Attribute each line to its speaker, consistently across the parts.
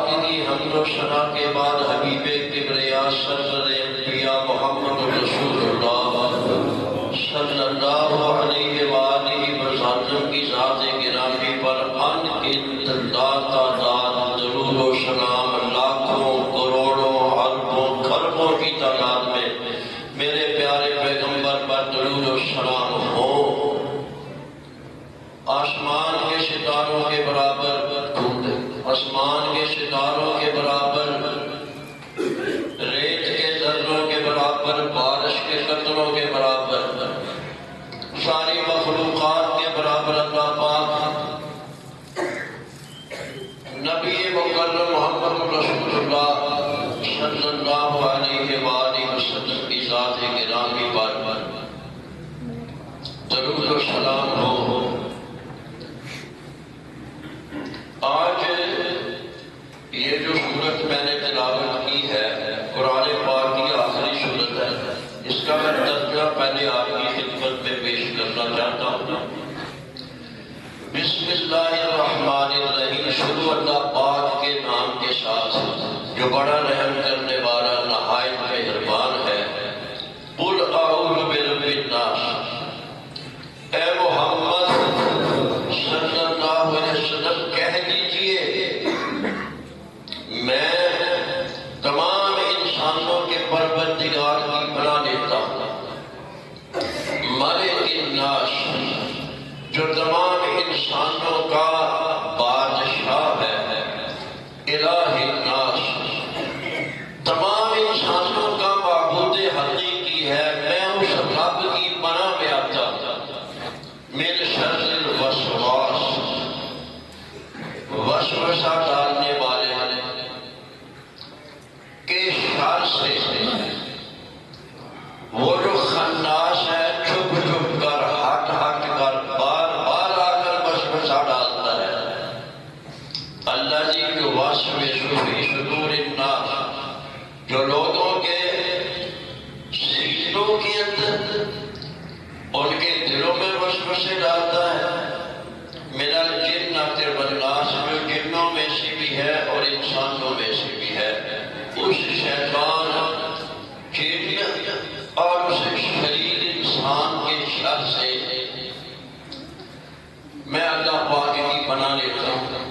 Speaker 1: پاک کی حمد و ثنا کے بعد حبیب کبریا سرور انبیاء محمد رسول اللہ صلی اللہ علیہ وآلہ وسلم کی ذات گرامی پر ان گنت تعداد درود و سلام لاکھوں کروڑوں اربوں خربوں کی تعداد میں میرے پیارے پیغمبر پر درود و سلام ہو۔ آسمان کے ستاروں کے برابر آسمان کے ستاروں کے برابر، ریت کے ذروں کے برابر، بارش کے قطروں کے برابر، ساری مخلوقات کے برابر اللہ پاک نبی مکرم محمد رسول اللہ صلی اللہ علیہ وآلہ وسلم کی ذات گرامی پر درود و سلام ہو۔ آج یہ جو سورت میں نے تلاوت کی ہے قرآن پاک کی آخری سورت ہے، اس کا میں ترجمہ پہلے آپ کی خدمت میں پیش کرنا چاہتا ہوں۔ بسم اللہ الرحمن الرحیم، شروع اللہ پاک کے نام کے ساتھ جو بڑا رحم کرنے والا نہایت مہربان ہے۔ قل اعوذ برب الناس، اے محمد صلی اللہ علیہ وسلم کہہ دیجئے میں تمام انسانوں کے پروردگار کی پناہ لیتا ہوں، ملک الناس جو تمام انسانوں کا بادشاہ ہے، الہ الناس تمام انسانوں کا معبود حقیقی ہے، میں اس رب کی پناہ میں آتا ہوں من شر الوسواس، وسوسہ ڈالنے والے کے شر سے، وہ جو خناس ہے چھپ چھپ کر ہٹ ہٹ کر بار بار آ کر وسوسہ ڈالتا ہے۔ اللہ جی جو وسوس فی صدور الناس، جو لوگوں کے سینوں کے اندر ان کے دلوں میں وسوسے ڈالتا ہے، من الجنۃ والناس جو جنوں میں سے بھی ہے اور انسانوں میں سے بھی ہے، اس شیطان جن اور اس شریر انسان کے شر سے میں اللہ پاک کی پناہ لیتا ہوں۔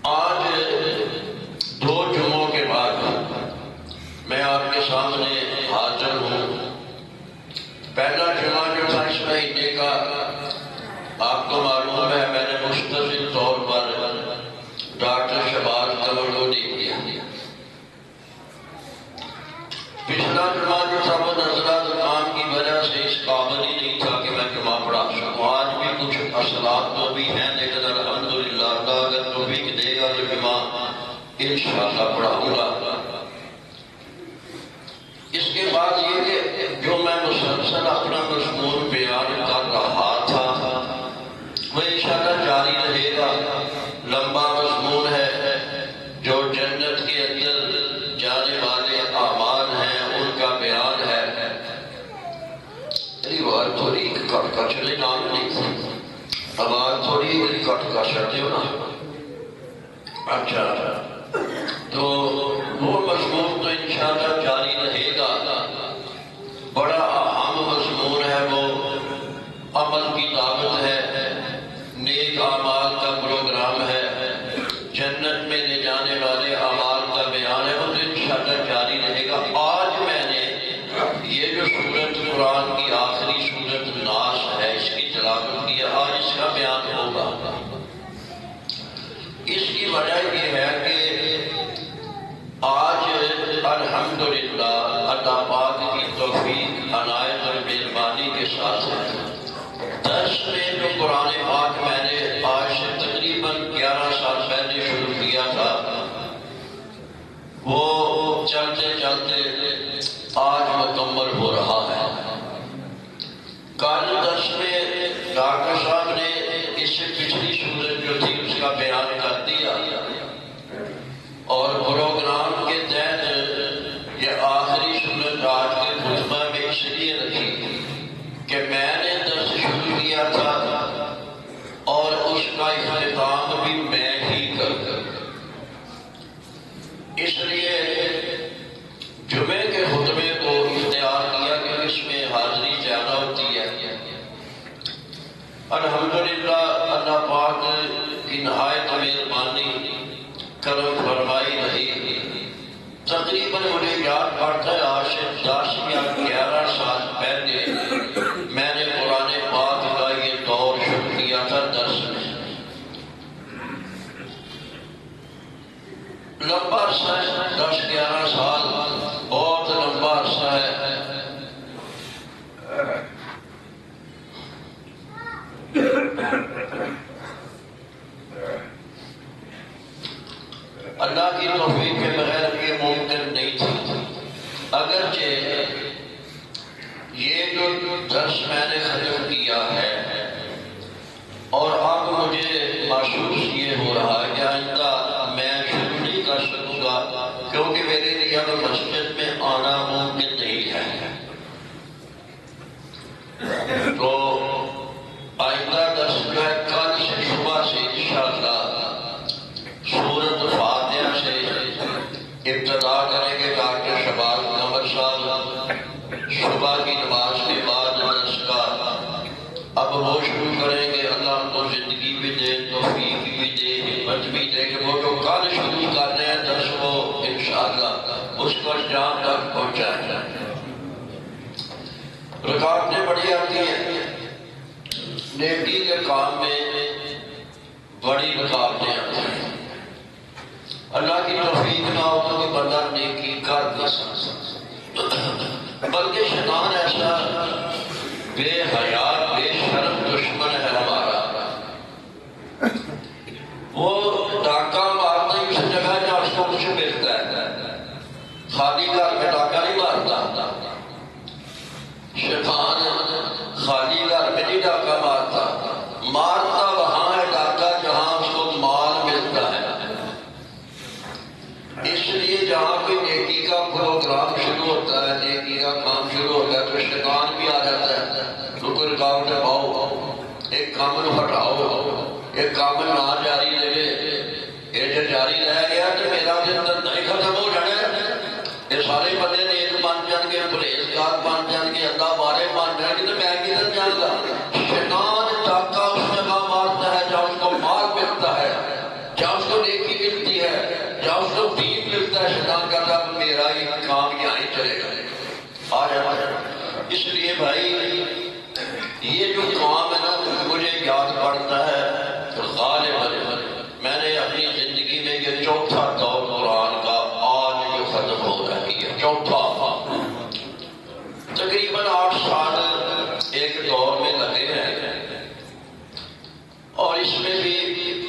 Speaker 1: آج دو جمعوں کے بعد میں آپ کے سامنے حاضر ہوں۔ پہلا جمعہ جو تھا اس مہینے کا آپ کو معلوم ہے میں نے مختصر طور پر ڈاکٹر شہباز قمر کو دے دیا۔ پچھلا جمعہ جو تھا وہ نزلہ زکام کی وجہ سے اس قابل ہی نہیں تھا کہ میں جمعہ پڑھا سکوں۔ آج بھی کچھ اثرات تو بھی ہیں، لیکن الحمدللہ اللہ اگر توفیق دے گا تو جمعہ انشاءاللہ پڑھاؤں گا۔ اس کے بعد یہ کہ جو میں مسلسل اپنا مضمون بیان کر رہا تھا وہ انشاءاللہ جاری رہے گا۔ لمبا مضمون ہے جو جنت کے اندر جانے والے اعمال ہیں ان کا بیان ہے۔ میری آواز تھوڑی کٹ کر چلے نام نہیں، آواز تھوڑی کٹ کر چلتے ہو نا۔ اچھا تو وہ مضمون تو انشاءاللہ جاری رہے گا۔ بڑا اہم مضمون ہے، وہ عمل کی دعوت ہے، نیک اعمال کا پروگرام ہے، جنت میں لے جانے والے اعمال کا بیان ہے، وہ تو انشاءاللہ جاری رہے گا۔ آج میں نے یہ جو سورت قرآن کی آخری سورت ناس ہے اس کی تلاوت کی ہے، آج اس کا بیان ہوگا۔ اس کی وجہ یہ ہے کہ کی نہایت مہربانی کرم فرمائی رہی۔ تقریباً مجھے یاد پڑتا ہے آج سے 10 یا 11 سال پہلے میں نے قرآن پاک کا یہ دور شروع کیا تھا درس میں۔ لمبا عرصہ ہے، 10-11 سال بہت لمبا عرصہ ہے۔ اللہ کی توفیق کے بغیر یہ ممکن نہیں تھی۔ اگرچہ یہ جو درس میں نے ختم کیا ہے اور اب مجھے محسوس یہ ہو رہا ہے کہ آئندہ میں شروع نہیں کر سکوں گا، کیونکہ میرے لیے اب مسجد میں آنا ممکن نہیں ہے۔ تو آئندہ درس جو ہے کل سے صبح سے انشاءاللہ سورۃ فاتحہ سے ابتدا کریں گے۔ ڈاکٹر شباب قمر صاحب صبح کی نماز کے بعد درس کا اب وہ شروع کریں گے۔ اللہ ان کو زندگی بھی دے، توفیق بھی دے، ہمت بھی دے کہ وہ جو کل شروع کر رہے ہیں درس وہ انشاءاللہ اس کو انجام تک پہنچائیں۔ رکاوٹیں بڑی آتی ہیں نیکی کے کام میں، بڑی رکاوٹیں آتی ہیں۔ اللہ کی توفیق نہ ہو تو کوئی بندہ نیکی کر نہیں سکتا، بلکہ شیطان ایسا بے حیا بے شرم دشمن ہے ہمارا، وہ ڈاکہ مارتا ہی اس جگہ جہاں اس کو کچھ ملتا ہے۔ خالی گھر میں ڈاکہ نہیں مارتا، شیطان خالی گھر میں نہیں ڈاکہ مارتا، مارتا وہاں ہے ڈاکہ جہاں اس کو مال ملتا ہے۔ اس لیے جہاں کوئی نیکی کا پروگرام شروع ہوتا ہے، نیکی کا کام شروع ہوتا ہے، تو شیطان بھی آ جاتا ہے۔ رکو رکاوٹ پاؤ، ایک کام ہٹاؤ، ایک کام نہ جاری رہے، یہ جو جاری رہ گیا تو میرا زندہ نہیں ختم ہو جانا۔ یہ سارے بندے نیک بن جان گے، پرہیزگار بن جان گے، اللہ والے بن جان گے، تو میں کدھر جاؤں گا؟ شیطان ڈاکہ اس جگہ مارتا ہے جہاں اس کو مال ملتا ہے، جہاں اس کو نیکی ملتی ہے، جہاں اس کو دین ملتا ہے۔ شیطان کہتا ہے میرا ہی کام یہاں ہی چلے گا، آ جانا۔ اس لیے بھائی یہ جو کام ہے نا مجھے یاد پڑتا ہے غالباً میں نے اپنی زندگی میں یہ چوتھا دور قرآن کا آج جو ختم ہو رہی ہے، چوتھا تقریباً 8 سال ایک دور میں لگے ہیں، اور اس میں بھی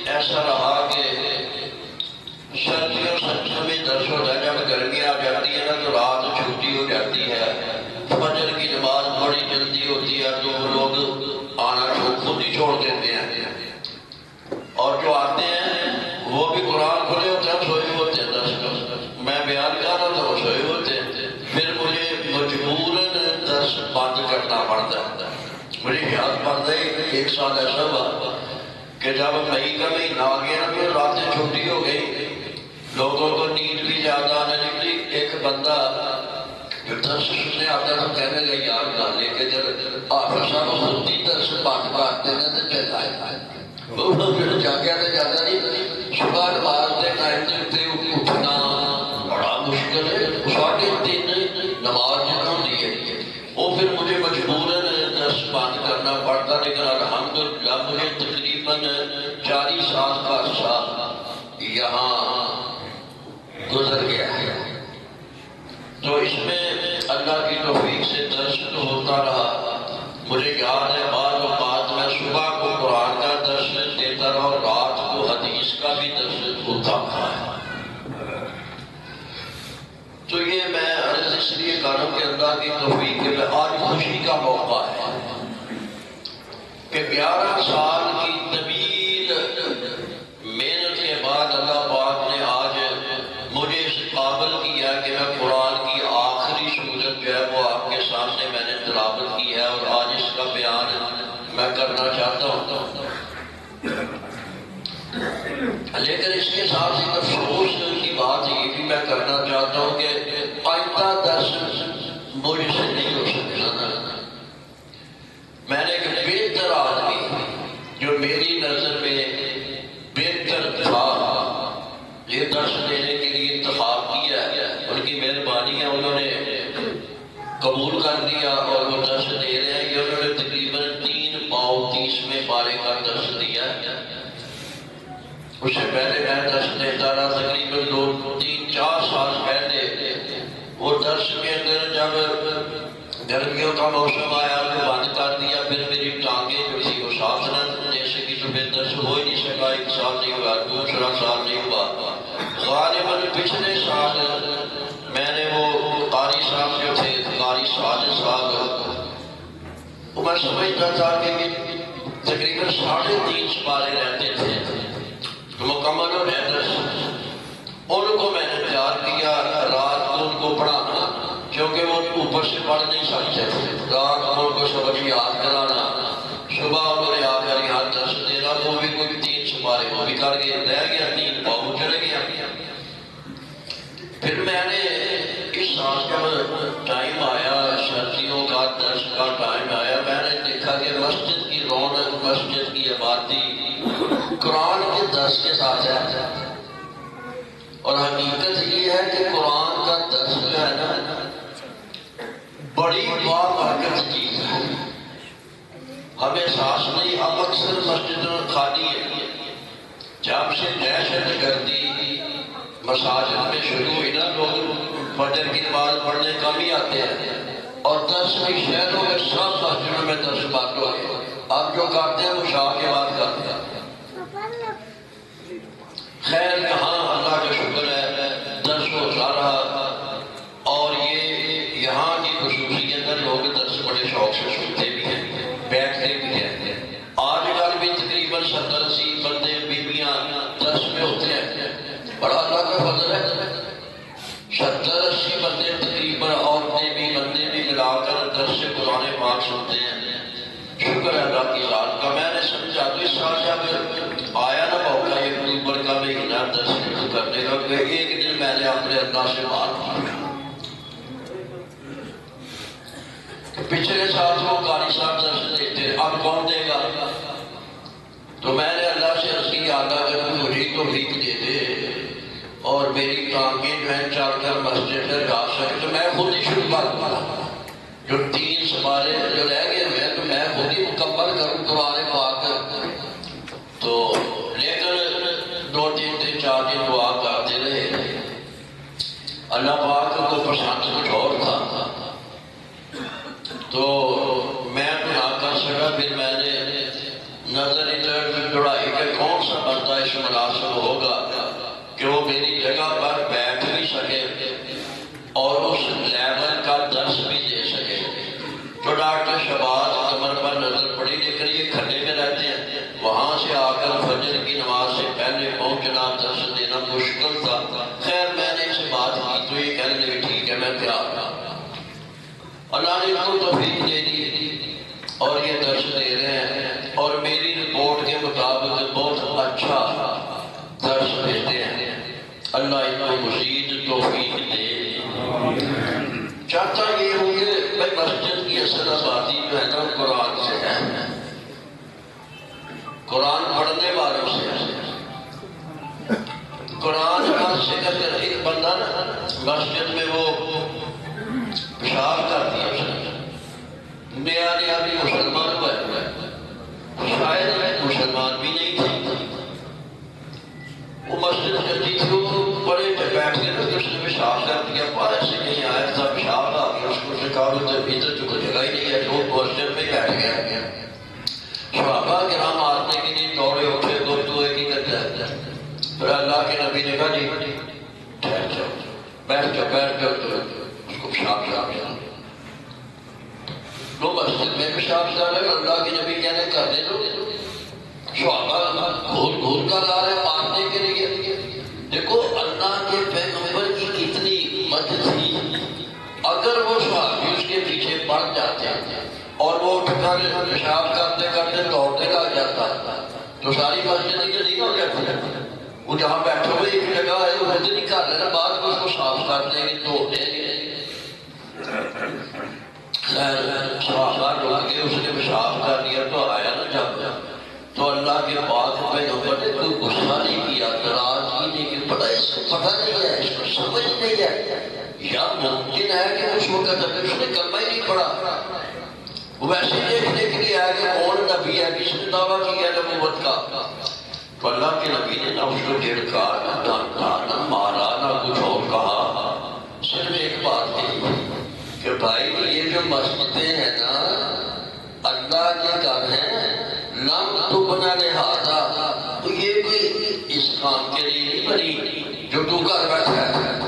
Speaker 1: ایسا رہا کہ سردیوں میں درس ہوتا ہے، جب گرمی آ جاتی ہے نا تو رات چھٹی ہو جاتی ہے، فجر کی نماز بڑی جلدی ہوتی ہے، تو لوگ آنا خود ہی چھوڑ دیتے ہیں، اور جو آتے ہیں وہ بھی قرآن کھلے ہوتے ہیں، سوئے ہوتے ہیں درس کا۔ میں بیان کر رہا تھا وہ سوئے ہوتے ہیں، پھر مجھے مجبوراً درس بند کرنا پڑتا ہے۔ مجھے یاد پڑتا ہے 1 سال ایسا ہوا کہ جب مئی کا مہینہ آ گیا تو راتیں چھوٹی ہو گئی، لوگوں کو نیند بھی زیادہ آنے لگی۔ ایک بندہ جو درس سننے آتا تو کہنے لگا یار گانے کے جب حافظ صاحب خود ہی درس بند کرتے ہیں تو چلائے وہ جاگیا تو جاتا نہیں، صبح نماز کے ٹائم سے اٹھنا بڑا مشکل ہے، 3:30 نماز جنہوں دی ہے، وہ پھر مجھے مجبوراً درس بند کرنا پڑتا۔ لیکن الحمدللہ مجھے تقریباً 40 سال کا عرصہ یہاں گزر گیا ہے، تو اس میں اللہ کی توفیق سے درس تو ہوتا رہا۔ مجھے یاد ہے بعض اوقات میں صبح کو قرآن کا درس دیتا رہا اور رات کو حدیث کا بھی درس ہوتا رہا۔ تو یہ میں عرض اس لیے کر رہا ہوں کہ اللہ کی توفیق کے آج خوشی کا موقع ہے کہ 11 سال کی طویل محنت کے بعد اللہ پاک نے آج مجھے اس قابل کیا کہ میں قرآن کی آخری سورت جو ہے وہ آپ کے سامنے میں نے تلاوت کی ہے، اور آج اس کا بیان میں کرنا چاہتا ہوں۔ لیکن اس کے ساتھ ایک افسوس کی بات یہ بھی میں کرنا چاہتا ہوں کہ آئندہ درس مجھ سے نہیں ہو سکتا۔ میں نے ایک بہتر آدمی جو میری نظر میں اس سے پہلے میں درس دیتا رہا تقریباً 2-3-4 سال پہلے. وہ درس کے اندر جب گرمیوں کا موسم آیا تو بند کر دیا. پھر میری ٹانگیں جو تھی وہ ساتھ نہ دے سکی تو پھر درس ہو ہی نہیں سکا. 1 سال نہیں ہوا, دوسرا سال نہیں ہوا. غالباً پچھلے سال میں نے وہ قاری صاحب جو تھے, قاری ساجد صاحب, وہ میں سمجھتا تھا کہ تقریباً 3.5 سپارے رہتے تھے مکمل ہو رہے درس. ان کو میں نے تیار کیا رات کو ان کو پڑھانا, کیونکہ وہ اوپر سے پڑھ نہیں سکتے تھے. رات کو ان کو سبق یاد کرانا, صبح انہوں نے آ کر یہاں درس دینا. وہ بھی کوئی 3 سپارے وہ بھی کر گئے, رہ گیا 3 بہت چلے گیا. پھر میں نے اس سال جب ٹائم آیا, سردیوں کا درس کا ٹائم آیا, میں نے دیکھا کہ مسجد کی رونق, مسجد کی آبادی قرآن کے درس کے ساتھ ہے. اور حقیقت یہ ہے کہ قرآن کا درس جو ہے نا بڑی بابرکت چیز ہے. ہمیں احساس نہیں, اب اکثر مسجدوں خالی ہے. جب سے دہشت گردی مساجد میں شروع ہوئی نا, لوگ فجر کی نماز پڑھنے کم ہی آتے ہیں, اور درس بھی شہروں میں سب مسجدوں میں درس بند ہو گئے. اب جو کرتے ہیں وہ شاہ کے بعد کرتے ہیں. خیر یہاں اللہ کا شکر ہے درس ہوتا رہا, اور یہ یہاں کی خصوصیت ہے, لوگ درس بڑے شوق سے سنتے بھی ہیں, بیٹھتے بھی ہیں. آج کل بھی تقریباً 70-80 بندے بیویاں درس میں ہوتے ہیں. بڑا اللہ کا فضل ہے. 70-80 بندے تقریباً, عورتیں بھی بندے بھی ملا کر درس سے قرآن پاک سنتے ہیں. شکر ہے اللہ کی ذات کا. میں نے سمجھا تو اس سال جب آیا نا موقع اکتوبر کا مہینہ درس شروع کرنے کا, کہ ایک دن میں نے اپنے اللہ سے بات مانگا. پچھلے سال وہ قاری صاحب درس دیتے, اب کون دے گا؟ تو میں نے اللہ سے عرض کی, اللہ اگر تو مجھے توفیق دے دے اور میری ٹانگیں جو ہیں چل کر مسجد سے جا سکے تو میں خود ہی شروع کر دوں. جو 3 سپارے جو رہ گئے ہوئے تو میں خود ہی مکمل کروں قرآن پاک. تو لیکن 2-3 دن 4 دن دعا کرتے رہے. اللہ پاک کو پسند کچھ اور تھا تو میں تو نہ کر سکا. پھر میں نے نظر ادھر دوڑائی کہ کون سا بندہ اس مناسب ہوگا کہ وہ میری جگہ پر بیٹھ بھی سکے اور اس لیول کا درس بھی دے سکے. تو ڈاکٹر شہباز کمر پر نظر پڑی, لیکن یہ کھڈے میں رہتے ہیں, وہاں سے آ کر فجر کی نماز سے پہلے پہنچنا, درس دینا مشکل تھا. خیر میں نے اسے بات کی تو یہ کہنے لگے ٹھیک ہے میں تیار ہوں. اللہ نے ان کو توفیق دے دی اور یہ درس دے رہے ہیں, اور میری رپورٹ کے مطابق بہت اچھا درس دیتے ہیں. اللہ ان کو مزید توفیق دے. چاہتا یہ ہوں کہ بھائی مسجد کی اصل آبادی جو ہے نا قرآن سے ہے, قرآن پڑھنے والوں سے ہے. قرآن کا ذکر, ایک بندہ نا مسجد میں وہ پیشاب کر دیا, نیا بھی مسلمان ہوا ہے, شاید مسلمان بھی نہیں تھے. وہ مسجد کرتی تھی, وہ بڑے بیٹھ کے نا اس نے پیشاب کر دیا, باہر سے نہیں آیا تھا, پیشاب آ گیا. اس کو کہا ادھر تو کوئی جگہ ہی نہیں ہے, جو مسجد میں بیٹھ گیا. صحابہ کرام آتے کہ نہیں دوڑے اٹھے, تو ایک ہی کرتا ہے. پھر اللہ کے نبی نے کہا جی ٹھہر جاؤ, بیٹھ جاؤ تو اس کو پیشاب کیا. لو مسجد میں پیشاب کر رہے, اللہ کے نبی کہنے کر دے دو. صحابہ گھول کر آ رہے مارنے کے لیے. دیکھو اللہ کے پیغمبر کی کتنی مدد تھی. اگر وہ صحابی اس کے پیچھے پڑ جاتے اور وہ اٹھ کر پیشاب کرتے کرتے دوڑنے لگ جاتا تو ساری مسجد نہیں ہو جاتی. وہ جہاں بیٹھے ہوئے ایک جگہ ہے وہ خود نہیں کر رہے, بعد میں اس کو صاف کر دیں گے, دھو دیں گے. صحابہ رک کے اس نے پیشاب کر دیا تو آیا نا جب, تو اللہ کے پاک پیغمبر نے کوئی غصہ نہیں کیا, ناراضگی نہیں کی. پتہ اس کو پتہ نہیں ہے, اس کو سمجھ نہیں ہے, یا ممکن ہے کہ اس وقت اس نے کلمہ ہی نہیں پڑھا. وہ ویسے دیکھنے کے لیے آیا کہ کون نبی ہے, کس نے دعویٰ کیا نبوت کا. تو اللہ کے نبی نے نہ اس کو جھڑکا، نہ ڈانٹا، نہ مارا، نہ کچھ اور کہا، صرف ایک بات کہی کہ بھائی یہ جو مسجدیں ہیں نا اللہ کے گھر ہیں، لم تبنا لہذا، تو یہ کوئی اس کام کے لیے نہیں بنی جو تو گھر بیٹھا ہے،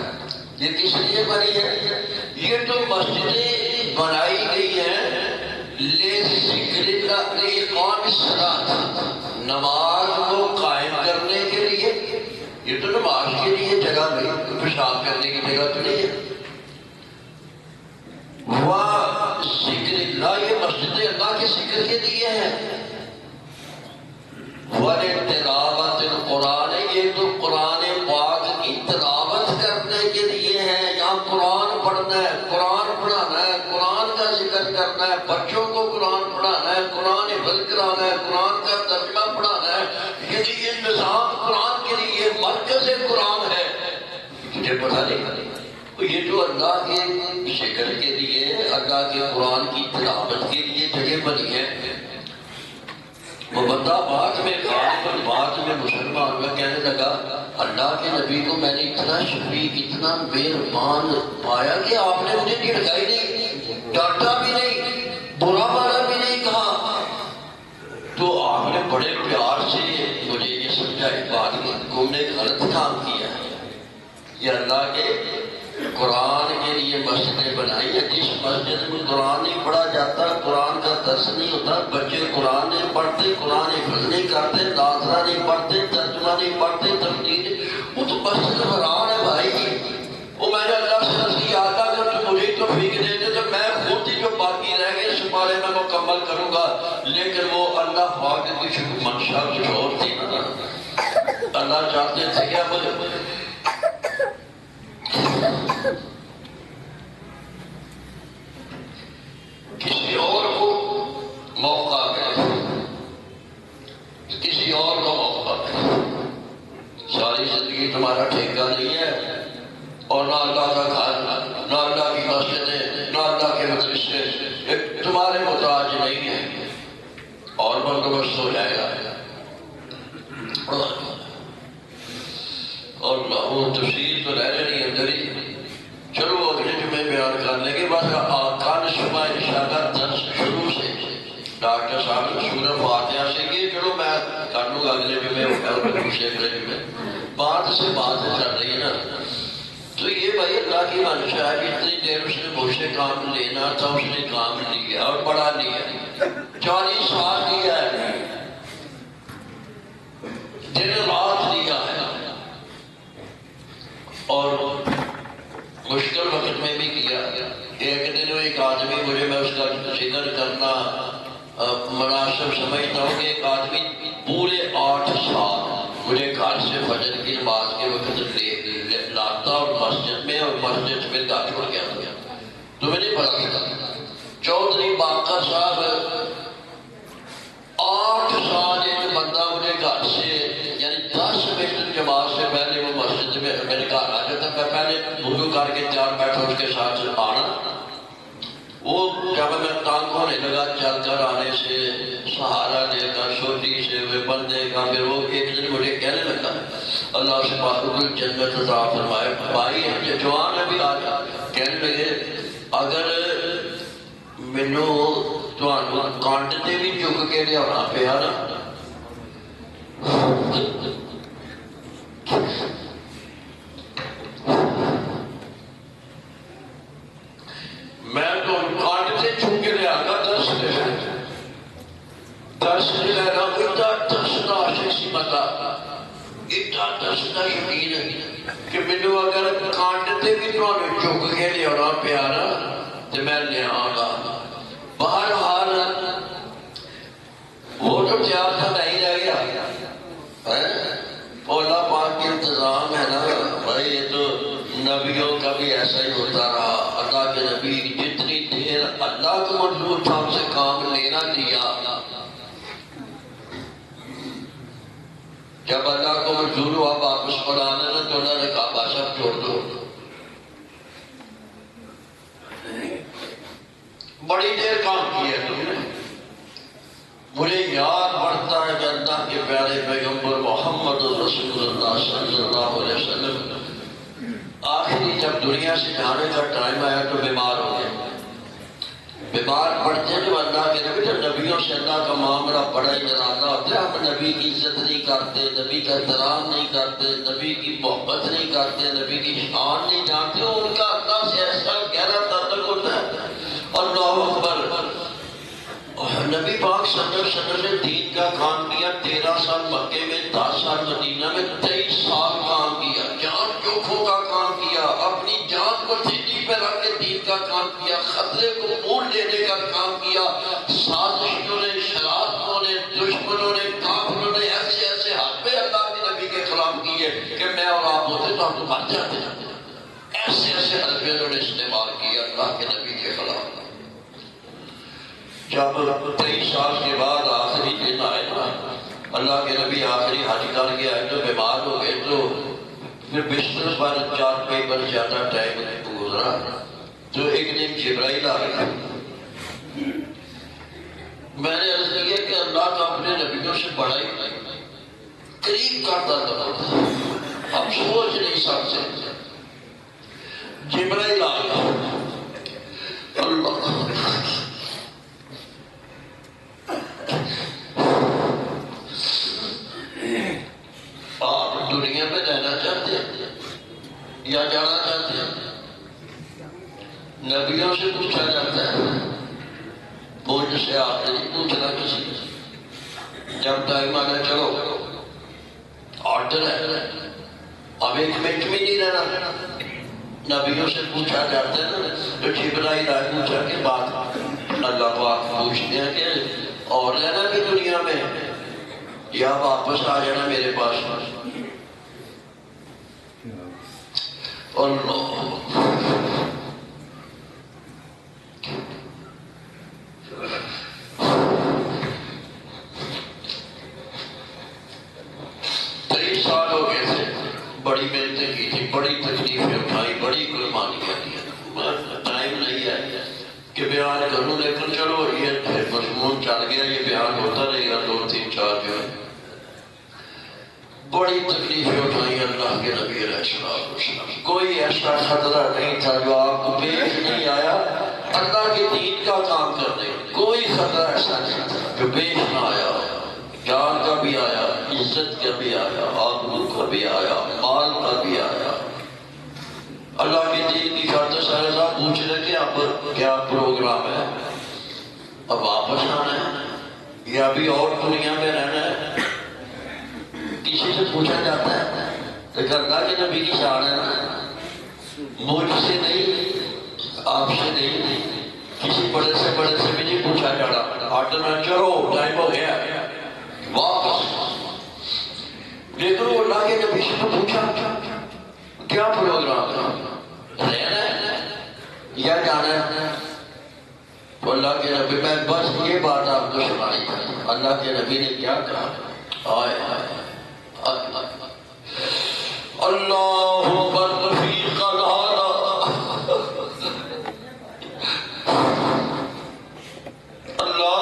Speaker 1: یہ کس لیے بنی ہے؟ یہ تو مسجدیں بنائی گئی ہیں لذکر اللہ، لإقام الصلاۃ، نماز کو قائم کرنے کے لیے۔ یہ تو نماز کے لیے جگہ نہیں، پیشاب کرنے کی جگہ تو نہیں ہے۔ ذکر اللہ، یہ مسجد اللہ کے ذکر کے لیے ہے۔ تلاوت القرآن، یہ تو قرآن پاک کی تلاوت کرنے کے لیے ہے۔ یہاں قرآن پڑھنا ہے، قرآن پڑھانا ہے، قرآن کا ذکر کرنا ہے، بچوں کو قرآن پڑھانا ہے، قرآن حفظ کرانا ہے، قرآن کا ترجمہ پڑھانا ہے۔ یہ نظام قرآن کے لیے مرکز قرآن ہے، تجھے پتہ نہیں؟ یہ جو اللہ کے ذکر کے لیے، اللہ کے قرآن کی تلاوت کے لیے جگہ بنی ہے، وہ بندہ بعد میں غالباً بعد میں مسلمان ہوا، کہنے لگا اللہ کے نبی کو میں نے اتنا شفیق، اتنا مہربان پایا کہ آپ نے مجھے جھڑکائی نہیں، ڈانٹا بھی نہیں، برا بھلا بھی نہیں کہا، تو آپ نے بڑے پیار سے مجھے یہ سمجھائی بات کہ تم نے غلط کام کیا ہے۔ یہ اللہ کے قرآن کے لیے مسجدیں بنائی ہیں، جس مسجد میں قرآن نہیں پڑھا جاتا، قرآن کا درس نہیں ہوتا، بچے قرآن نہیں پڑھتے، قرآن حفظ نہیں کرتے، ناظرہ نہیں پڑھتے، ترجمہ نہیں پڑھتے، تفسیر، وہ تو مسجد حرام ہے بھائی۔ وہ میں نے اللہ سے عرض کی آتا کہ تم مجھے توفیق دیتے تو میں خود ہی جو باقی رہ گئے اس بارے میں مکمل کروں گا، لیکن وہ اللہ پاک کی منشا کچھ اور تھی نا۔ اللہ چاہتے تھے کیا مجھے کسی اور کو موقع ملے، کسی اور کو موقع ملے۔ ساری زندگی تمہارا ٹھیکہ نہیں ہے، اور نہ اللہ کا گھر، نہ اللہ کی مسجدیں، نہ اللہ کے مدرسے تمہارے محتاج نہیں ہیں، اور بندوبست ہو جائے گا۔ اور وہ تفصیل تو رہ جانی اندر ہی، چلو اگلے جمعے بیان کر لیں گے۔ بس کل صبح انشاءاللہ درس شروع سے ڈاکٹر صاحب سورہ فاتحہ سے یہ چلو میں کر لوں گا اگلے جمعے اور دوسرے اگلے جمعے، بات سے بات چل رہی ہے نا، تو یہ بھائی اللہ کی منشا ہے کہ اتنی دیر اس نے مجھ سے کام لینا تھا، اس نے کام لیا اور بڑا لیا، 40 سال لیا ہے، دن رات لیا ہے، اور مشکل وقت میں بھی کیا۔ ایک دن ایک آدمی مجھے، میں اس کا ذکر کرنا مناسب سمجھتا ہوں کہ ایک آدمی پورے 8 سال مجھے گھر سے فجر کی نماز کے وقت لاتا اور مسجد میں، اور مسجد میں گھر چھوڑ گیا تو میں نے پڑھا تھا۔ چودھری باقا صاحب 8 سال ایک بندہ مجھے گھر سے، یعنی 10 منٹ جماعت سے پہلے وہ مسجد میں میرے گھر آ جاتا، میں پہلے وضو کر کے تیار بیٹھا اس کے ساتھ آنا، وہ جب میں تنگ ہونے لگا چل کر آنے سے، سہارا دے کر چھوٹی سے وہ بندے کا، پھر وہ ایک دن مجھے کہنے لگا اللہ سے پاک جنت عطا فرمائے، بھائی جوان ابھی آ جا، کہنے لگے اگر مینو کانٹ سے بھی چک کے لیا پیا نا، میں تو کانٹ سے چک کے لیا گا 10 لینا، اتنا دسنا شخصی بتا، اتنا دسنا شکین ہے کہ مینو اگر کانٹ سے بھی تمہیں چک کے لیا پیا نا تو میں لیا گا۔ بہرحال وہ تو تیار تھا، نہیں رہ گیا۔ اللہ پاک کے انتظام ہے نا بھائی، یہ تو نبیوں کا بھی ایسا ہی ہوتا رہا۔ اللہ کے نبی جتنی دیر اللہ کو منظور تھا ان سے کام لینا دیا، جب اللہ کو منظور ہوا واپس پڑھانا نا تو اللہ نے کہا بس اب چھوڑ دو۔ بڑی دیر کام کیا تم نے، مجھے یاد پڑتا ہے کہ اللہ کے پیارے پیغمبر محمد رسول اللہ صلی اللہ علیہ وسلم آخری جب دنیا سے جانے کا ٹائم آیا تو بیمار ہو گئے. بیمار پڑتے جو اللہ کے نبی، تو نبیوں سے اللہ کا معاملہ بڑا ہی نرالا ہوتا ہے. ہم نبی کی عزت نہیں کرتے، نبی کا احترام نہیں کرتے، نبی کی محبت نہیں کرتے، نبی کی شان نہیں جانتے. ان کا اللہ سے ایسا گہرا تعلق ہوتا ہے. اللہ اکبر. نبی پاک صلی اللہ علیہ وسلم نے دین کا کام کیا 13 سال مکے میں، 10 سال مدینہ میں، 23 سال کام کیا، جان جوکھوں کا کام کیا، اپنی جان کو سیٹی پہ رکھ کے دین کا کام کیا، خطرے کو مول لینے کا کام کیا. سازشوں نے، شرارتوں نے، دشمنوں نے، کافروں نے ایسے ایسے حربے اللہ کے نبی کے خلاف کیے کہ میں اور آپ ہوتے تو ہم تو مر جاتے. ایسے ایسے حربے انہوں نے استعمال کیے اللہ کے نبی کے خلاف. جب 23 سال کے بعد آخری دن آئے نا، اللہ کے نبی آخری حج کر کے آئے تو بیمار ہو گئے. تو پھر بستر پر چارپائی پر زیادہ ٹائم گزرا تو ایک دن جبرائیل آ گیا. میں نے عرض کیا کہ اللہ کا اپنے نبیوں سے بڑا ہی قریب کا تعلق ہوتا ہے، ہم سوچ نہیں سکتے. جبرائیل آ گیا. اللہ آپ دنیا میں رہنا چاہتے ہیں یا جانا چاہتے ہیں؟ نبیوں سے پوچھا جاتا ہے، مجھ سے آپ نے نہیں پوچھنا کسی سے. جب ٹائم آنا چلو آرڈر ہے، اب ایک منٹ میں نہیں رہنا. نبیوں سے پوچھا جاتا ہے نا. تو جبرائیل آئے پوچھا کہ بات اللہ پاک پوچھتے ہیں کہ اور رہنا بھی دنیا میں یا واپس آ جانا میرے پاس. اللہ 23 سال ہو گئے تھے، بڑی محنتیں کی تھی، بڑی تکلیفیں اٹھائی، بڑی قربانیاں دی. ٹائم نہیں ہے کہ بیان کروں، لیکن چلو یہ مضمون چل گیا، یہ بیان ہوتا رہے گا 2 3 4 جو ہے. بڑی تکلیفیں اٹھائی اللہ کے نبی علیہ السلام. کوئی ایسا خطرہ نہیں تھا جو آپ کو پیش نہیں آیا اللہ کے دین کا کام کرنے. کوئی خطرہ ایسا نہیں تھا جو پیش نہ آیا. جان کا بھی آیا، عزت کا بھی آیا، آبرو کا بھی آیا، مال کا بھی آیا. اللہ کے دین کی خاطر سارے صاحب پوچھ رہے کہ اب کیا پروگرام ہے، اب واپس آنا ہے یا ابھی اور دنیا میں رہنا ہے؟ کسی سے پوچھا جاتا ہے. لیکن اللہ کے نبی کی شان ہے نا، مجھ سے نہیں، آپ سے نہیں، کسی بڑے سے بھی نہیں پوچھا جا رہا. آرڈر میں چلو ٹائم ہو گیا واپس. لیکن وہ اللہ کے نبی سے تو پوچھا کیا پروگرام ہے، رہنا ہے یا جانا ہے؟ تو اللہ کے نبی، میں بس یہ بات آپ کو سنائی تھی. اللہ کے نبی نے کیا کہا؟ آئے اللہ رفیق الاعلی. اللہ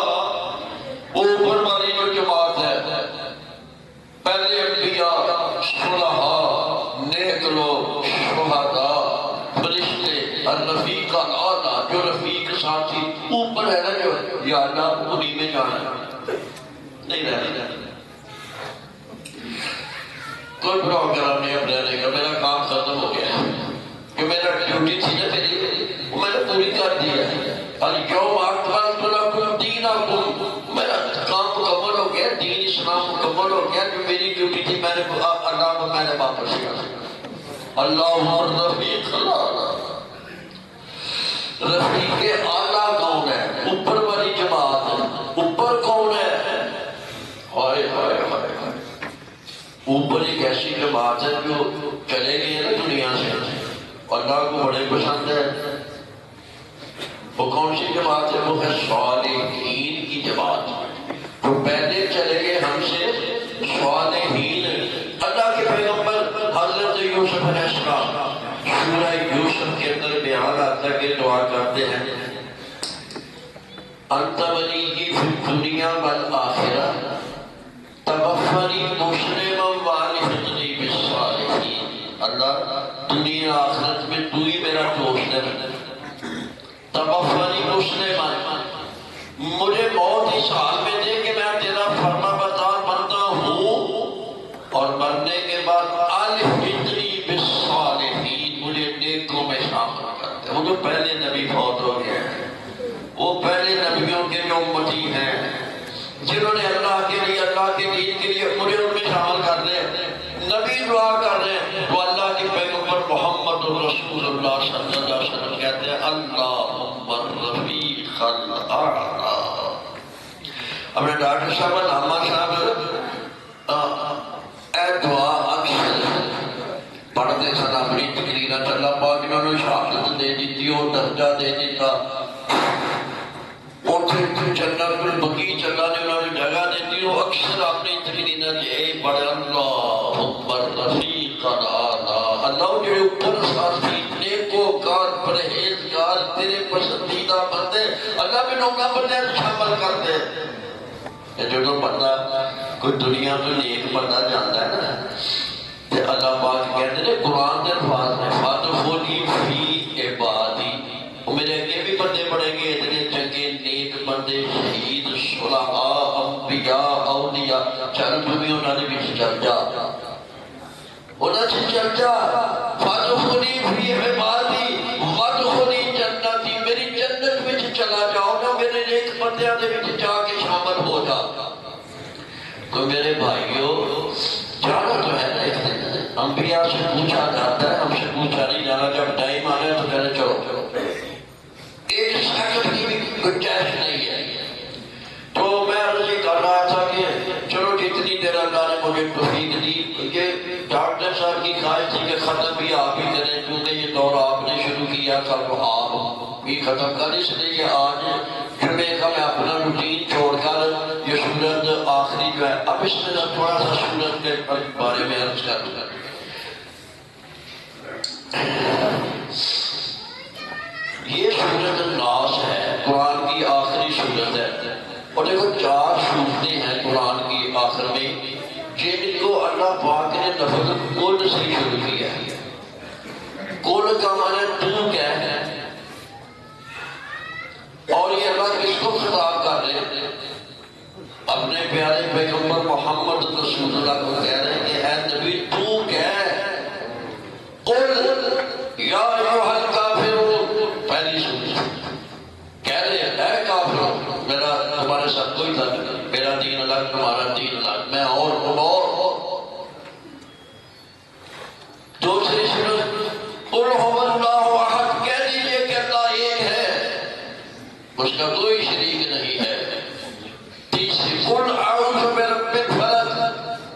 Speaker 1: اوپر والی جو جماعت ہے، پہلے انبیاء، صلحاء، نیک لوگ، شہداء، فرشتے، الرفیق الاعلی، جو رفیق ساتھی اوپر ہے نا، جو یا اللہ انہی میں جانا نہیں رہنا. کوئی پروگرام نہیں اب رہنے کا، میرا کام ختم ہو گیا کہ میرا ڈیوٹی تھی نا میری، وہ میں نے پوری کر دی ہے. اليوم اکملت لکم دینکم، میرا کام مکمل ہو گیا، دین اسلام مکمل ہو گیا. جو میری ڈیوٹی تھی میں نے اللہ کو میں نے واپس کیا. اللہ رفیق الاعلی. رفیق اعلیٰ کون ہے؟ اوپر والی جماعت ہے. اوپر کون ہے؟ ہائے ہائے ہائے. اوپر ایک ایسی جماعت ہے جو چلے گئے نا دنیا سے، اللہ کو بڑے پسند ہے. وہ کون سی جماعت ہے؟ وہ ہے صالحین کی جماعت. جو پہلے چلے گئے ہم سے صالحین. اللہ کے پیغمبر حضرت یوسف علیہ السلام سورہ یوسف کے اندر بیان آتا ہے کہ دعا کرتے ہیں انت ولی فی الدنیا والآخرہ توفنی مسلما والحقنی اللہ دنیا آخرت میں تو ہی میرا دوست ہے، توفنی مسلما، مجھے موت اس حال میں دے کہ میں تیرا فرما بردار بندہ ہوں، اور مرنے کے بعد الحقنی بالصالحین، مجھے نیکوں میں شامل کر دے۔ وہ جو پہلے نبی فوت ہو گئے ہیں، وہ پہلے نبیوں کے جو امتی ہیں جنہوں نے اللہ کے لیے، اللہ کے دین کے لیے، مجھے ان میں شامل کر دے۔ نبی دعا کر رہے ہیں، وہ اللہ کے پیغمبر محمد رسول اللہ صلی اللہ علیہ وسلم کہتے ہیں اللہم الرفیق الاعلی۔ اپنے ڈاکٹر صاحب علامہ صاحب اے دعا اکثر پڑھتے سن اپنی تقریرات، اللہ پاک انہوں نے شہادت دے دیتی، وہ درجہ دے دیتا، جنت البقیع اللہ نے انہوں نے جگہ دیتی، وہ اکثر اپنی تقریرات اے پڑھ اللہم الرفیق الاعلی، اللہ جو اوپر ساتھی نیکوکار پرہیزگار تیرے پسندیدہ بندے، اللہ میں نوکا بندے شامل کر دے۔ جو بندہ کوئی دنیا تو نیک بندہ جانتا ہے نا، کہ اللہ پاک کہتے ہیں قرآن کے الفاظ میں فَادْخُلِي فِي عِبَادِي، وہ میرے اگے بھی بندے پڑھیں گے اتنے چنگے نیک بندے، شہید، صلحاء، انبیاء، اولیاء، چل بھی انہوں نے بھی چل جا، انہوں نے چل جا، فَادْخُلِي فِي عِبَادِي وَادْخُلِي جَنَّتِي، میری جنت میں چلا جاؤ نا، میرے نیک بندیاں دے وچ جا کے شامل ہو جا۔ تو میرے بھائیوں جانا تو ہے نا، ایک دن انبیاء سے پوچھا جاتا ہے، ہم سے پوچھا نہیں جانا، جب ٹائم آ گیا تو کہنے چلو، ایک سیکنڈ کی بھی گنجائش نہیں ہے۔ تو میں عرض کر رہا تھا کہ چلو جتنی دیر اللہ نے مجھے توفیق دی، یہ ڈاکٹر صاحب کی خواہش تھی کہ ختم بھی آپ ہی کریں، کیونکہ یہ دور آپ نے شروع کیا تھا تو آپ بھی ختم کر، اس لیے آج جمعے کا میں اپنا روٹین چھوڑ کر یہ سورت آخری جو ہے، اب اس میں تھوڑا سا سورت کے بارے میں عرض کر دوں۔ یہ سورت الناس ہے، قرآن کی آخری سورت ہے، اور دیکھو 4 سورتیں ہیں قرآن کی آخر میں جن کو اللہ پاک نے لفظ کل سے شروع کیا ہے۔ کل کا معنی تو کیا ہے، اور یہ اللہ کس کو خطاب کر رہے ہیں؟ اپنے پیارے پیغمبر محمد رسول اللہ کو کہہ رہے ہیں کہ اے نبی تو کہہ، قل یا ایھا الکافرون، پہلی سورت کہہ رہے ہیں اے کافروں، میرا تمہارے ساتھ کوئی تعلق نہیں، میرا دین الگ تمہارا دین الگ، میں اور تم اور۔ دوسری سورت قل ھو اللہ احد، کہہ دیجئے کہ اللہ ایک ہے، اس کا کوئی شریک نہیں ہے۔ تیسری قل اعوذ برب الفلق،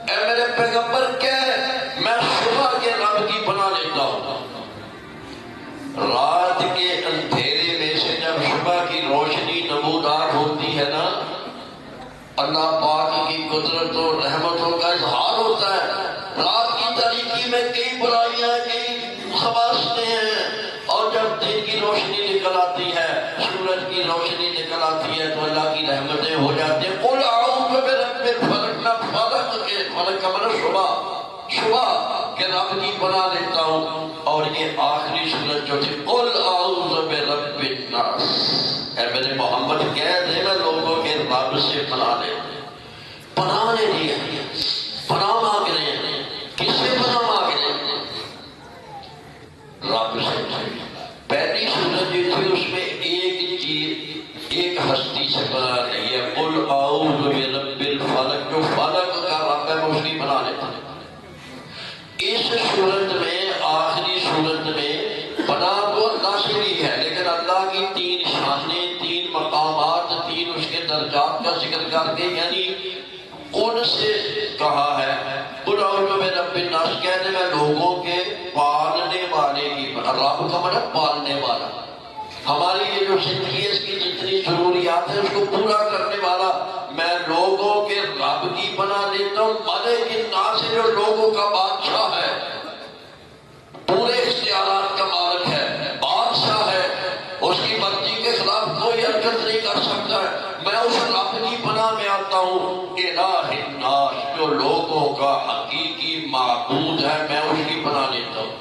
Speaker 1: اے میرے پیغمبر کہہ میں صبح کے رب کی پناہ لیتا ہوں۔ رات کے اندھیرے میں سے جب صبح کی روشنی نمودار ہوتی ہے نا، اللہ پاک کی قدرت و رحمتوں کا اظہار ہوتا ہے۔ رات کی تاریکی میں کئی برائیاں، کئی خباثتیں ہیں، اور جب دن کی روشنی نکل آتی ہے، سورج کی روشنی نکل آتی ہے تو اللہ کی رحمتیں ہو جاتی ہیں۔ قل اعوذ برب الفلق، میں فلق کے، فلق کا مطلب صبح کے رب کی پناہ لیتا ہوں۔ اور یہ آخری سورت جو تھی قل اعوذ برب الناس، اے میرے محمد کہہ دے میں لوگوں کے رب سے پناہ لے، پناہ لے لیا، پناہ مانگ رہے ہیں، کس سے پناہ مانگ رہے ہیں؟ رب سے۔ پہلی سورت جو تھی اس میں ایک چیز، ایک ہستی سے پناہ رہی ہے، قل اعوذ برب الفلق، جو فلق کا رب ہے وہ اس کی پناہ لیتا ہے۔ اس صورت میں، آخری صورت میں پناہ تو اللہ سے بھی ہے، لیکن اللہ کی 3 شانیں، 3 مقامات، 3 اس کے درجات کا ذکر کر کے، یعنی ان سے کہا ہے قل اعوذ برب الناس، کہتے میں لوگوں کے پالنے والے کی پناہ، رب کا مطلب پالنے والا، ہماری یہ جو زندگی ہے اس کی جتنی ضروریات ہیں اس کو پورا کرنے والا، میں لوگوں کے رب کی پناہ لیتا ہوں، ملک الناس سے جو لوگوں کا بادشاہ ہے، پورے اختیارات کا مالک ہے، بادشاہ ہے، اس کی مرضی کے خلاف کوئی حرکت نہیں کر سکتا ہے، میں اس رب کی پناہ میں آتا ہوں، الہ الناس، جو لوگوں کا حقیقی معبود ہے، میں اس کی پناہ لیتا ہوں۔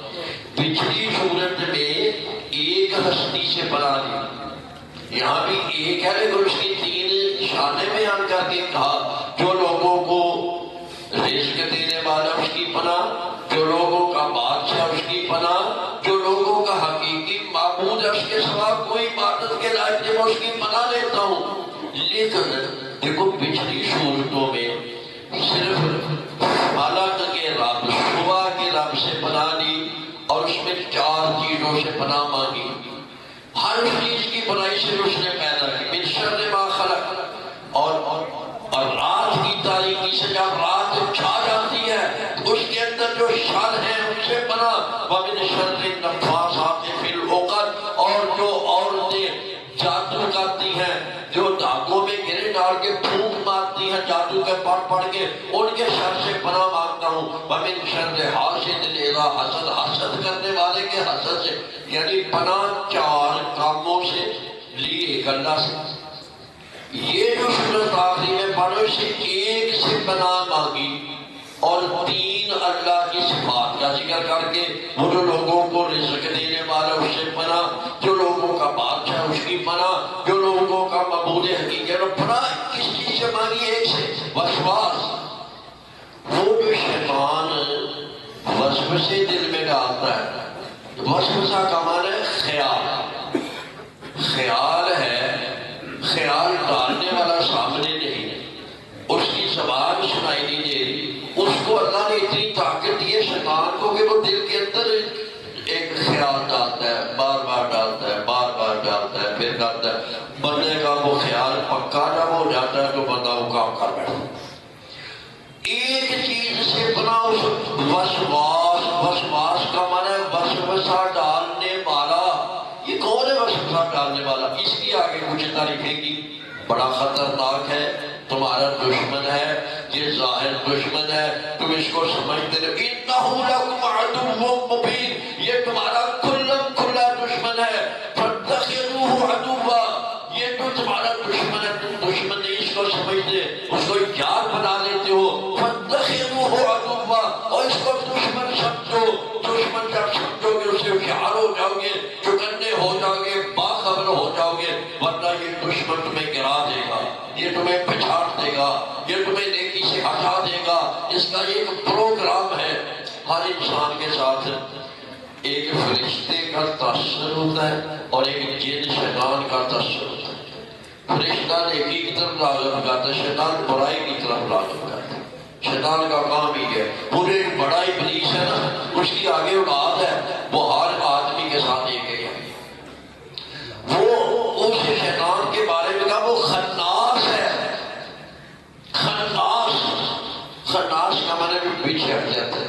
Speaker 1: پناہ لی۔ یہاں بھی ایک ہے لیکن اس کی تین شانیں بیان کر کے کہا، جو لوگوں کو رزق دینے والا اس کی پناہ، جو لوگوں کا بادشاہ اس کی پناہ، جو لوگوں کا حقیقی معبود ہے اس کے سوا کوئی عبادت کے لائق نہیں، میں اس کی پناہ لیتا ہوں۔ لیکن دیکھو پچھلی صورتوں میں صرف فلق کے رب، صبح کے رب سے پناہ لی اور اس میں چار چیزوں سے پناہ مانگی۔ ہر چیز کی بنائی سے اس نے پیدا کی، من شر ما خلق، اور رات کی تاریکی سے جب رات چھا جاتی ہے اس کے اندر جو شر ہے ان سے پناہ، ومن شر النفاثات فی العقد، اور جو عورتیں جادو کرتی ہیں، جو دھاگوں میں گرے ڈال کے پھونک مارتی ہیں جادو کے پڑھ کے، ان کے شر سے پناہ مانگتا ہوں، ومن شر حاسد اذا حسد، حسد کرنے والے کے حسد سے، یعنی پناہ چار کاموں سے لی ایک اللہ سے۔ یہ جو سورت آخری میں پڑھو اسے ایک سے پناہ مانگی اور تین اللہ کی صفات کا ذکر کر کے، وہ جو لوگوں کو رزق دینے والا اس سے پناہ، جو لوگوں کا بادشاہ اس کی پناہ، جو لوگوں کا معبود حقیقت اور پناہ کس چیز سے مانگی؟ ایک سے، وسواس، وہ جو شیطان وسوسے دل میں ڈالتا ہے۔ وسوسہ کا معنی ہے خیال، خیال ہے، خیال ڈالنے والا سامنے نہیں، اس کی زبان سنائی نہیں دے رہی، اس کو اللہ نے اتنی طاقت دی ہے شیطان کو کہ وہ دل کے اندر ایک خیال ڈالتا ہے، بار بار ڈالتا ہے، بار بار ڈالتا ہے، پھر کرتا ہے، بندے کا وہ خیال پکا جب ہو جاتا ہے تو بندہ وہ کام کر بیٹھتا ہے۔ ایک چیز سے بنا اس وسواس، وسواس کا معنی ہے وسوسہ ڈالنے والا۔ یہ کون ہے وسوسہ ڈالنے والا؟ اس کی آگے کچھ تعریفیں کی، بڑا خطرناک ہے، تمہارا دشمن ہے، یہ ظاہر دشمن ہے، تم اس کو سمجھتے رہو، اِنَّهُ لَكُمْ عَدُوٌّ مُبِينٌ، یہ تمہارا کھلا دشمن ہے، فَاتَّخِذُوهُ عَدُوًّا، یہ تو تمہارا دشمن ہے، تم دشمن نہیں اس کو سمجھتے، اس کو یار بنا لیتے ہو، فَاتَّخِذُوهُ عَدُوًّا، اور اس کو دشمن سمجھو، دشمن جب سمجھو گے اسے ہوشیار ہو جاؤ گے، چکنے ہو جاؤ گے، باخبر ہو جاؤ گے، ورنہ یہ دشمن تمہیں گرا دے گا، یہ تمہیں پچھاڑ دے گا، یہ تمہیں نیکی سے ہٹا دے گا۔ اس کا ایک پروگرام ہے، ہر انسان کے ساتھ ایک فرشتے کا تاثر ہوتا ہے اور ایک جن شیطان کا تاثر ہوتا ہے۔ فرشتہ نیکی کی طرف راغب کرتا ہے، شیطان برائی کی طرف راغب کرتا ہے۔ شیطان کا کام ہی ہے، پورے بڑا ابلیس ہے نا، اس کی آگے اولاد ہے، وہ ہر آدمی کے ساتھ ایک ہے۔ وہ اس شیطان کے بارے میں کہا وہ خناس ہے، خناس، خناس کا معنی بھی پیچھے ہٹ جاتا ہے،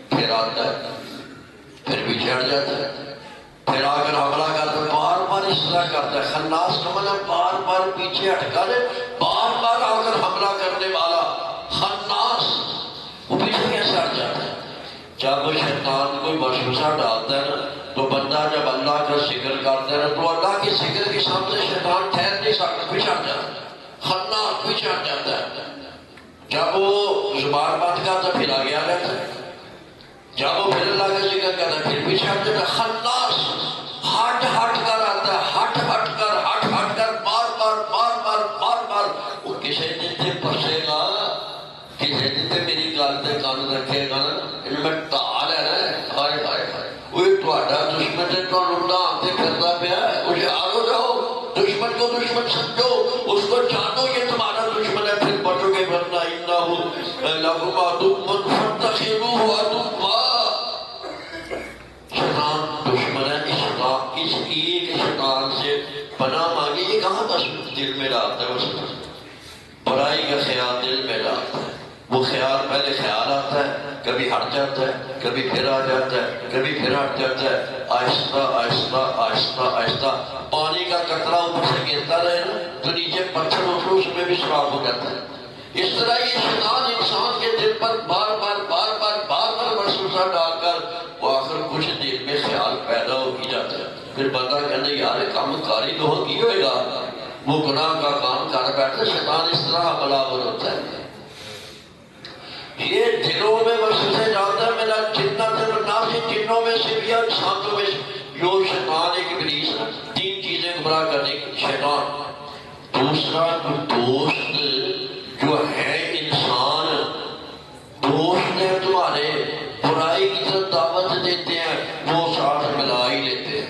Speaker 1: پھر آتا ہے، پھر پیچھے ہٹ جاتا ہے، پھر آ کر حملہ کرتا ہے، بار بار اس طرح کرتا ہے۔ خناس کا معنی بار بار پیچھے ہٹ کر بار بار آ کر حملہ کرنے والا خناس، وہ پیچھے کیسے ہٹ جاتا ہے؟ جب شیطان کوئی وسوسہ ڈالتا ہے نا تو بندہ جب اللہ کا ذکر کرتا ہے نا تو اللہ کے ذکر کے سامنے شیطان ٹھہر نہیں سکتا، پیچھے ہٹ جاتا ہے، خناس پیچھے ہٹ جاتا ہے۔ جب وہ زبان بند کرتا ہے پھر آگے آ جاتا ہے، جب وہ پھر اللہ کا ذکر کرتا ہے پھر پیچھے ہٹ جاتا ہے۔ خناس ہٹ ہٹ کر آتا ہے، ہٹ ہٹ کر بار بار وہ کسی دن سے پسے گا، کسی دن سے میری گل پہ کان رکھے گا، ان میں ٹال ہے نا، ہائے ہائے ہائے، وہ تہاڈا دشمن ہے، تہاڈا آتے پھردا پیا ہے، ہوشیار ہو جاؤ، دشمن کو دشمن سمجھو، اس کو جانو یہ تمہارا دشمن ہے، پھر بچو گے، ورنہ انہ لکم عدو فاتخذوہ عدوا۔ شیطان دشمن ہے، اس ایک شیطان سے پناہ مانگی۔ یہ کہاں بس دل میں ڈالتا ہے، اس برائی کا خیال دل میں ڈالتا ہے، وہ خیال پہلے خیال آتا ہے، کبھی ہٹ جاتا ہے، کبھی پھر آ جاتا ہے، کبھی پھر ہٹ جاتا ہے، آہستہ آہستہ آہستہ آہستہ پانی کا قطرہ اوپر سے گرتا رہے نا تو نیچے پتھر ہوتے اس میں بھی سوراخ ہو جاتا ہے۔ اس طرح یہ شیطان انسان کے دل پر بار بار وسوسہ ڈال کر وہ آخر کچھ دیر میں خیال پیدا ہو ہی جاتا ہے، پھر بندہ کہنا یار کام کاری تو کی ہوئے گا، وہ گناہ کا کام کر بیٹھے، شیطان اس طرح بلاور ہوتا ہے۔ یہ دلوں میں وسوسے ڈالتا ہے، میرا جتنا دل ناسی جنوں میں سے بھی انسانوں میں سے، جو شیطان ایک ابلیس 3 گمراہ کرنے کی شیطان. دوسرا دوست جو ہے انسان، دوست نے تمہارے برائی کی طرف دعوت دیتے ہیں، وہ ساتھ ملا ہی لیتے ہیں.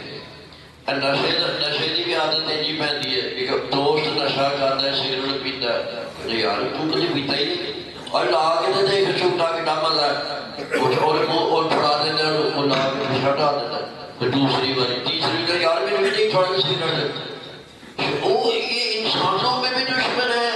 Speaker 1: نشے کی بھی عادت جی پہنتی ہے کہ دوست نشہ کرتا ہے، سگریٹ پیتا ہے، یار تو کبھی پیتا ہی نہیں، اور لا کے تو دیکھ چھوٹا کے ڈامل ہے اور پڑا دیتا ہے، وہ لا کے پیچھا ڈال دیتا ہے. پھر دوسری باری تیسری بار یار میرے بھی نہیں چھوڑا سگریٹ. وہ یہ انسانوں میں بھی دشمن ہے.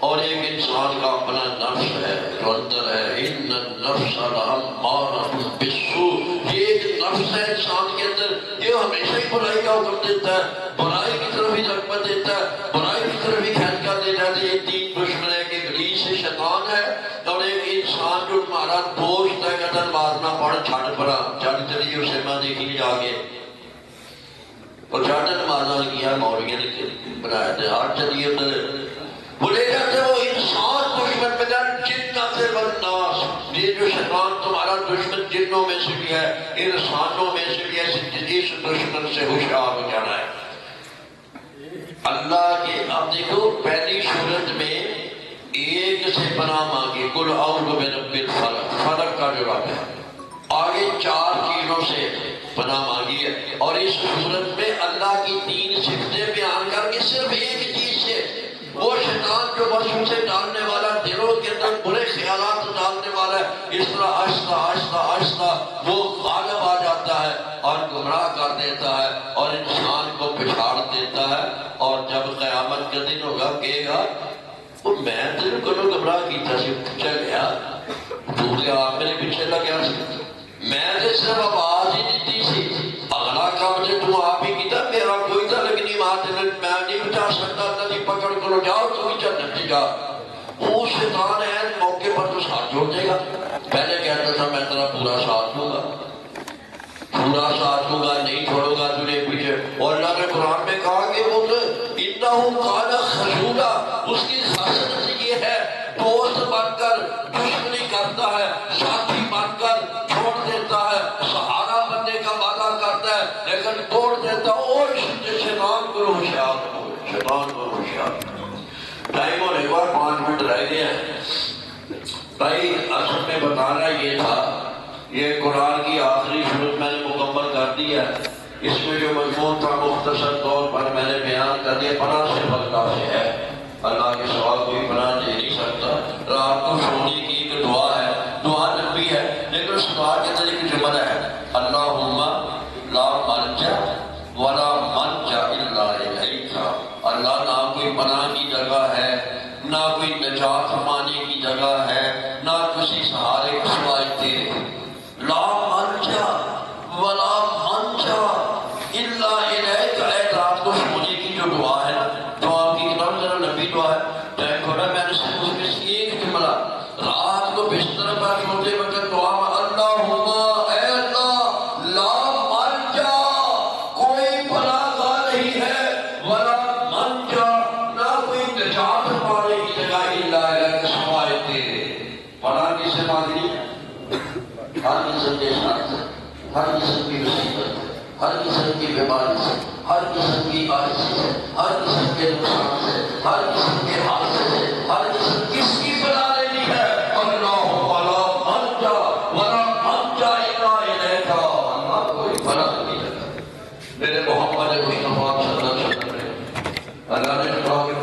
Speaker 1: اور ایک انسان کا اپنا نفس ہے جو اندر ہے، ان النفس لامارۃ بالسوء. یہ ایک نفس ہے انسان کے اندر، یہ ہمیشہ ہی برائی کا حکم دیتا ہے، برائی کی طرف ہی رغبت دیتا ہے، برائی کی طرف ہی کھینچ کر دیتا ہے. یہ تین دشمن ہے کہ ابلیس سے شیطان ہے، اور ایک انسان جو تمہارا دوست ہے کہ مارنا پڑ چھٹ پڑا چل چلیے اسے میں دیکھی جا کے، اور چھٹ مارنا کیا مولوی نے بنایا تھا، ہاتھ چلیے ادھر وہ لے جاتے. وہ انسان دشمن میں جنات والناس. یہ جو شیطان تمہارا دشمن جنوں میں سے بھی ہے، انسانوں میں سے بھی ہے. اس دشمن سے ہوشیار ہو جانا ہے. اللہ کے اب دیکھو پہلی صورت میں ایک سے پناہ مانگی، قل اعوذ برب الفلق، فلق کا جواب ہے. آگے چار چیزوں سے پناہ مانگی ہے، اور اس صورت میں اللہ کی تین صفتیں بیان کر کے صرف ایک چیز سے، وہ شیطان جو وسوسے سے ڈالنے والا، دلوں کے اندر برے خیالات ڈالنے والا ہے، اس طرح آہستہ آہستہ آہستہ وہ غالب آ جاتا ہے اور گمراہ کر دیتا ہے اور انسان کو پچھاڑ دیتا ہے. اور جب قیامت کا دن ہوگا کہے گا وہ میں تیرے کو گمراہ کیتا سی، چل گیا تو کیا میرے پیچھے لگیا سی، میں نے صرف آواز ہی دیتی سی، اگلا کام جو تو آپ ہی کیتا، میرا کوئی تھا لیکن میں نہیں بچا سکتا تھا، نہیں پکڑ کرو جاؤ تو ہی جنت جا. وہ شیطان ہے موقع پر تو ساتھ چھوڑ دے گا. پہلے کہتا تھا میں تیرا پورا ساتھ دوں گا، پورا ساتھ دوں گا، نہیں چھوڑوں گا تجھے پیچھے. اور اللہ نے قرآن میں کہا کہ وہ انہ کان خذولا، اس کی خاصیت یہ ہے دوست بن کر دشمنی کرتا ہے، ساتھی بن کر چھوڑ دیتا ہے، سہارا بننے کا وعدہ کرتا ہے لیکن توڑ دیتا ہے. اور شیطان کو ہوشیار ہو، شیطان کو ہوشیار. ٹائم ہونے کے بعد 5 منٹ رہ گئے ہیں. بھائی اصل میں بتانا یہ تھا، یہ قرآن کی آخری صورت میں نے مکمل کر دی ہے. اس میں جو مضمون تھا مختصر طور پر میں نے بیان کر دیا. پناہ صرف اللہ سے ہے، اللہ کے سوا کوئی پناہ دے نہیں سکتا. رات کو سونے کی ایک دعا ہے، دعا لمبی ہے لیکن اس دعا کے اندر ایک جملہ ہے، اللہم لا ملجا ولا منجا الا الیک. اللہ نہ کوئی پناہ کی جگہ ہے، نہ کوئی نجات پانے کی جگہ ہے، نہ کسی سہارے کے سوائے تیرے. لا ملجا ولا منجا الا الیک. اے رات کو سونے کی جو دعا ہے نا، دعا کی کتاب ذرا لمبی دعا ہے، میں نے صرف اس میں سے ایک جملہ رات کو بستر پر سوتے وقت دعا میں اللہم اے اللہ لا منجا، کوئی پناہ گاہ نہیں ہے، ولا منجا، نہ کوئی نجات پانے کی جگہ الا الیک، سوائے تیرے. پناہ کسے مانگنی ہے؟ ہر قسم کے ساتھ، ہر قسم کی مصیبت، ہر قسم کی بیماری سے، ہر قسم کی آجزی سے، ہر قسم کے نقصان سے، ہر قسم کے حادثے سے، ہر قسم کس کی پناہ لینی ہے؟ اللہم لا منجا ولا منجا الا الیک. اللہ کوئی پناہ نہیں ہے میرے محمد مصطفیٰ صلی اللہ علیہ وسلم. اللہ نے کہا کہ